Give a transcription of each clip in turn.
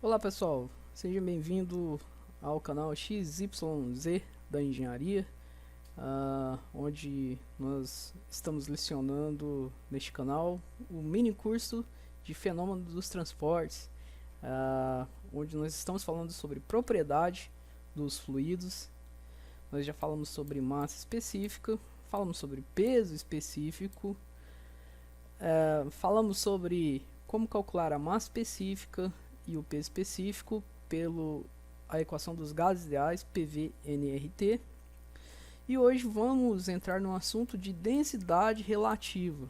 Olá pessoal, seja bem-vindo ao canal XYZ da Engenharia, onde nós estamos lecionando neste canal o mini curso de Fenômeno dos Transportes, onde nós estamos falando sobre propriedade dos fluidos. Nós já falamos sobre massa específica, falamos sobre peso específico, falamos sobre como calcular a massa específica e o peso específico pelo a equação dos gases ideais PV-nRT. E hoje vamos entrar no assunto de densidade relativa,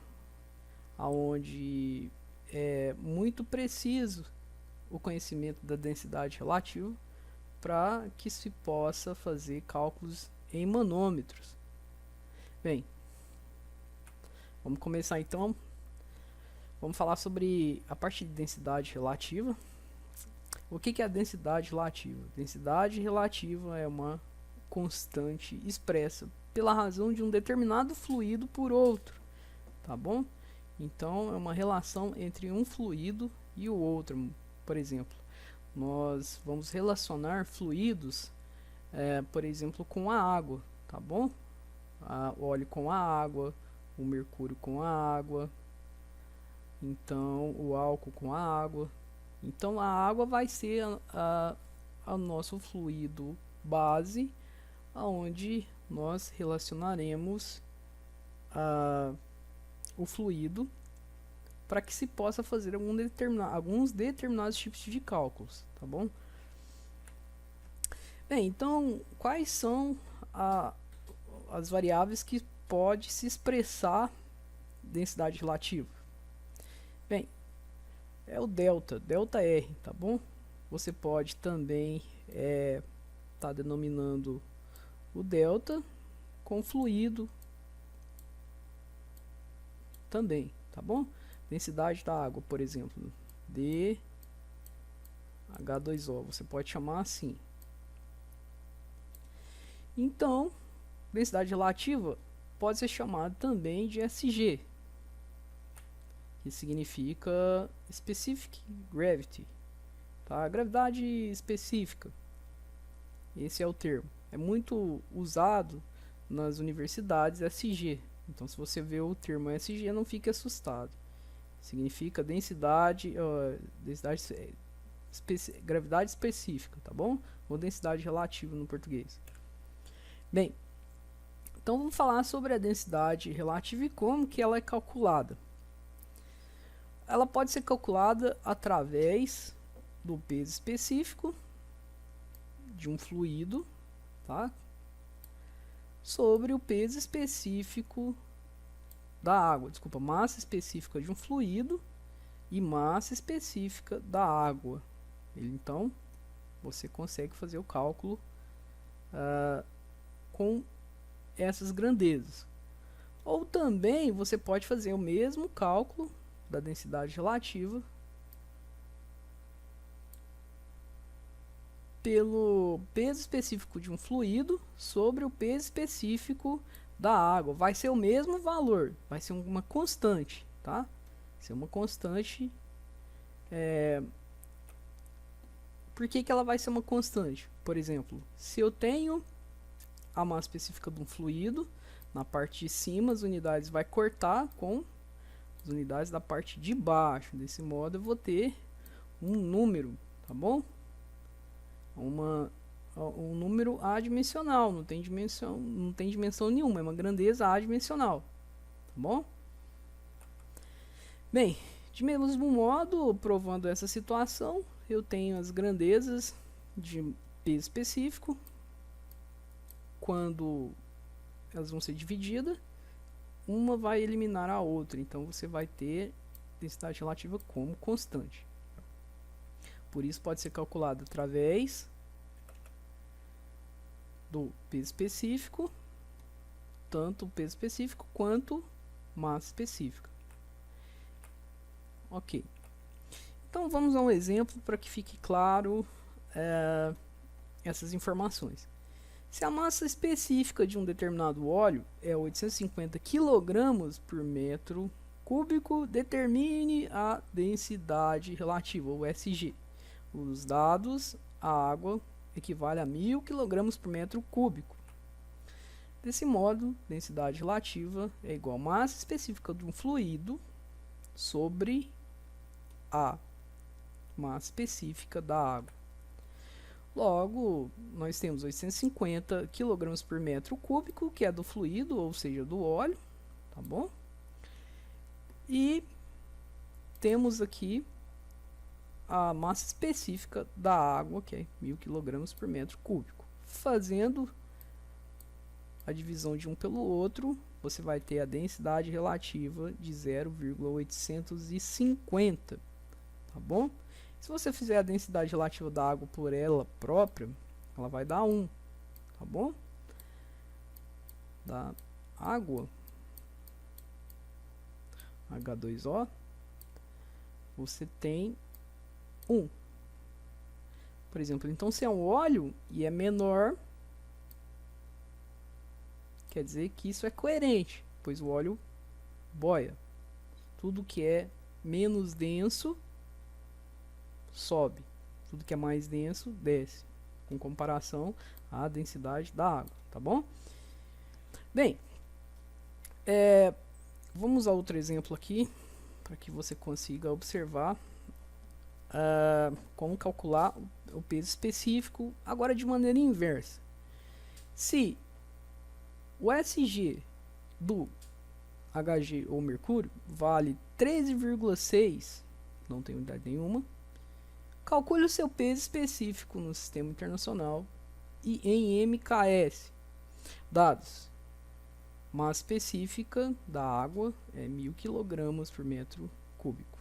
aonde é muito preciso o conhecimento da densidade relativa para que se possa fazer cálculos em manômetros. Bem, vamos começar então. Vamos falar sobre a parte de densidade relativa. O que é a densidade relativa? Densidade relativa é uma constante expressa pela razão de um determinado fluido por outro, tá bom? Então é uma relação entre um fluido e o outro. Por exemplo, nós vamos relacionar fluidos, por exemplo, com a água, tá bom? O óleo com a água, o mercúrio com a água, então o álcool com a água. Então a água vai ser a nosso fluido base, aonde nós relacionaremos o fluido para que se possa fazer alguns determinados tipos de cálculos, tá bom? Bem, então quais são as variáveis que pode se expressar densidade relativa? Bem, é o delta R, tá bom? Você pode também tá denominando o delta com fluido também, tá bom? Densidade da água, por exemplo, DH2O, você pode chamar assim. Então, densidade relativa pode ser chamada também de SG, que significa Specific Gravity, tá? Gravidade específica, esse é o termo. É muito usado nas universidades SG, então se você vê o termo SG, não fique assustado. Significa gravidade específica, tá bom? Ou densidade relativa no português. Bem, então vamos falar sobre a densidade relativa e como que ela é calculada. Ela pode ser calculada através do peso específico de um fluido, tá? Sobre o peso específico da água, desculpa, massa específica de um fluido e massa específica da água. Então, você consegue fazer o cálculo com essas grandezas. Ou também você pode fazer o mesmo cálculo da densidade relativa pelo peso específico de um fluido sobre o peso específico da água. Vai ser o mesmo valor, vai ser uma constante, tá? Vai ser uma constante. Por que ela vai ser uma constante? Por exemplo, se eu tenho a massa específica de um fluido, na parte de cima as unidades vai cortar com as unidades da parte de baixo. Desse modo eu vou ter um número, tá bom? Um número adimensional, não tem dimensão nenhuma, é uma grandeza adimensional, tá bom? Bem, de mesmo modo, provando essa situação, eu tenho as grandezas de peso específico. Quando elas vão ser divididas, uma vai eliminar a outra, então você vai ter densidade relativa como constante. Por isso pode ser calculado através do peso específico, tanto o peso específico quanto massa específica. Ok. Então vamos a um exemplo para que fique claro essas informações. Se a massa específica de um determinado óleo é 850 kg por metro cúbico, determine a densidade relativa, ou SG. os dados, a água equivale a 1000 kg por metro cúbico. Desse modo, densidade relativa é igual a massa específica de um fluido sobre a massa específica da água. Logo, nós temos 850 kg por metro cúbico, que é do fluido, ou seja, do óleo, tá bom? E temos aqui a massa específica da água, que é 1000 kg por metro cúbico. Fazendo a divisão de um pelo outro, você vai ter a densidade relativa de 0,850, tá bom? Se você fizer a densidade relativa da água por ela própria, ela vai dar 1, tá bom? Da água, H2O, você tem 1. Por exemplo, então se é um óleo e é menor, quer dizer que isso é coerente, pois o óleo boia. Tudo que é menos denso sobe, tudo que é mais denso desce, com comparação à densidade da água, tá bom? Bem, vamos a outro exemplo aqui, para que você consiga observar como calcular o peso específico, agora de maneira inversa. Se o SG do Hg ou mercúrio vale 13,6, não tem unidade nenhuma, calcule o seu peso específico no sistema internacional e em MKS. Dados: massa específica da água é 1000 kg por metro cúbico.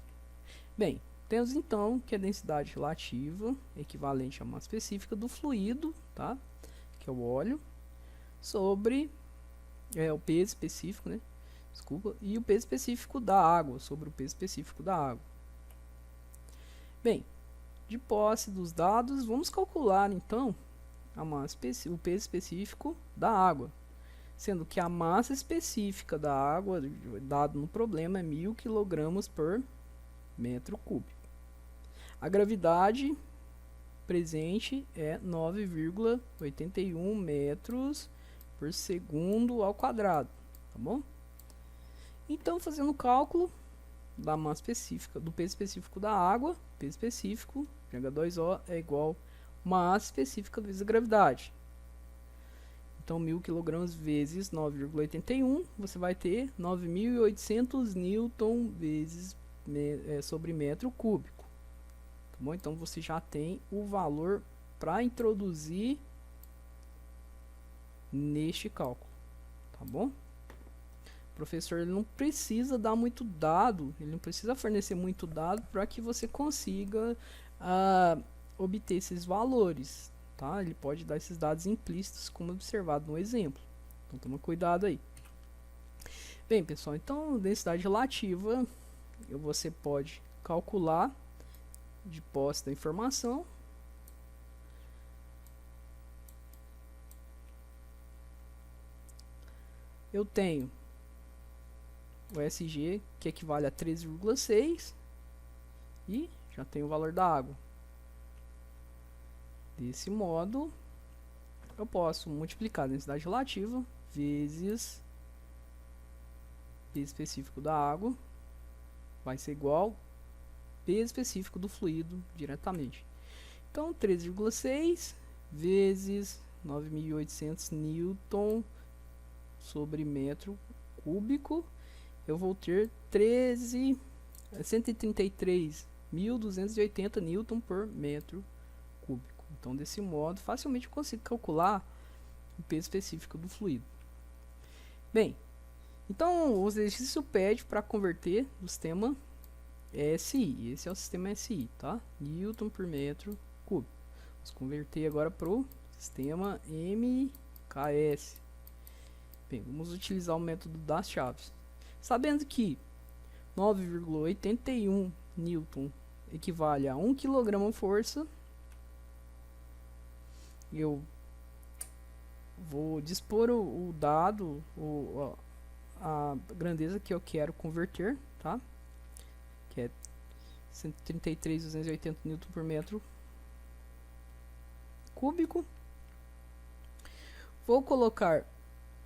Bem, temos então que a densidade relativa é equivalente à massa específica do fluido, tá? Que é o óleo, sobre o peso específico, né? Desculpa, e o peso específico da água sobre o peso específico da água. Bem, de posse dos dados, vamos calcular então o peso específico da água, sendo que a massa específica da água, dado no problema, é 1000 kg por metro cúbico. A gravidade presente é 9,81 metros por segundo ao quadrado, tá bom? Então, fazendo o cálculo da massa específica, do peso específico da água, peso específico de H2O é igual a massa específica vezes a gravidade. Então, 1000 kg vezes 9,81, você vai ter 9.800 newton vezes sobre metro cúbico. Tá bom? Então, você já tem o valor para introduzir neste cálculo, tá bom? O professor ele não precisa dar muito dado, ele não precisa fornecer muito dado para que você consiga obter esses valores, tá? Ele pode dar esses dados implícitos, como observado no exemplo. Então toma cuidado aí. Bem, pessoal, então densidade relativa você pode calcular de posse da informação. Eu tenho o SG, que equivale a 13,6, e já tenho o valor da água. Desse modo, eu posso multiplicar a densidade relativa vezes peso específico da água, vai ser igual peso específico do fluido diretamente. Então, 13,6 vezes 9.800 newton sobre metro cúbico, eu vou ter 133.280 newton por metro cúbico. Então, desse modo, facilmente eu consigo calcular o peso específico do fluido. Bem, então o exercício pede para converter do sistema SI. Esse é o sistema SI, tá? Newton por metro cúbico. Vamos converter agora para o sistema MKS. Bem, vamos utilizar o método das chaves. Sabendo que 9,81 newton equivale a 1 kg força, eu vou dispor o dado, a grandeza que eu quero converter, tá? Que é 133.280 newton por metro cúbico. Vou colocar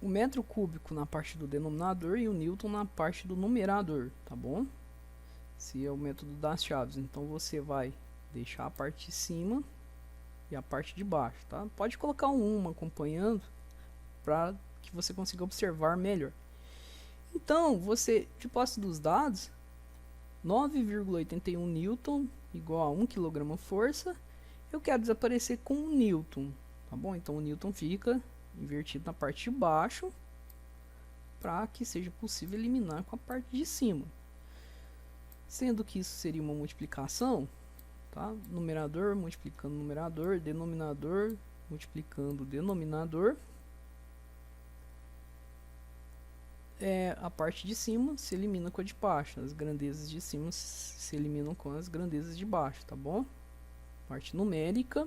o metro cúbico na parte do denominador e o newton na parte do numerador, tá bom? Esse é o método das chaves. Então você vai deixar a parte de cima e a parte de baixo, tá? Pode colocar uma acompanhando para que você consiga observar melhor. Então, você, de posse dos dados, 9,81 newton igual a 1 kg força, eu quero desaparecer com o newton, tá bom? Então o newton fica invertido na parte de baixo, para que seja possível eliminar com a parte de cima. Sendo que isso seria uma multiplicação, tá? Numerador multiplicando numerador, denominador multiplicando denominador. A parte de cima se elimina com a de baixo, as grandezas de cima se eliminam com as grandezas de baixo, tá bom? Parte numérica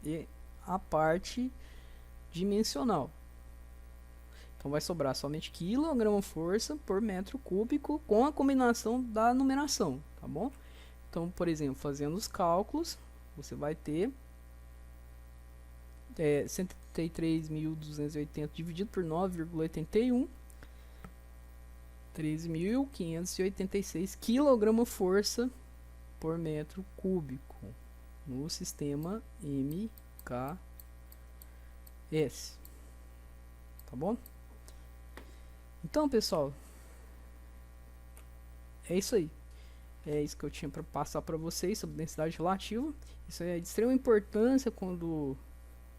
e a parte dimensional. Então vai sobrar somente quilograma-força por metro cúbico com a combinação da numeração, tá bom? Então, por exemplo, fazendo os cálculos, você vai ter 133.280 dividido por 9,81, 13.586 kg-força por metro cúbico no sistema MKS, tá bom? Então, pessoal, é isso aí. É isso que eu tinha para passar para vocês sobre densidade relativa. Isso é de extrema importância quando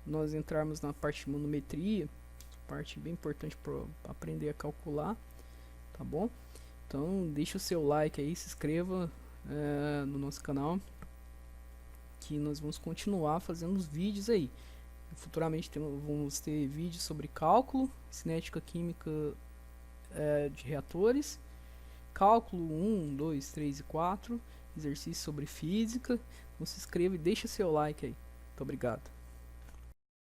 nós entrarmos na parte de manometria, parte bem importante para aprender a calcular. Tá bom? Então deixa o seu like aí, se inscreva no nosso canal, que nós vamos continuar fazendo os vídeos aí. Futuramente vamos ter vídeos sobre cálculo, cinética química de reatores, cálculo 1, 2, 3 e 4, exercício sobre física. Então se inscreva e deixa seu like aí. Muito obrigado.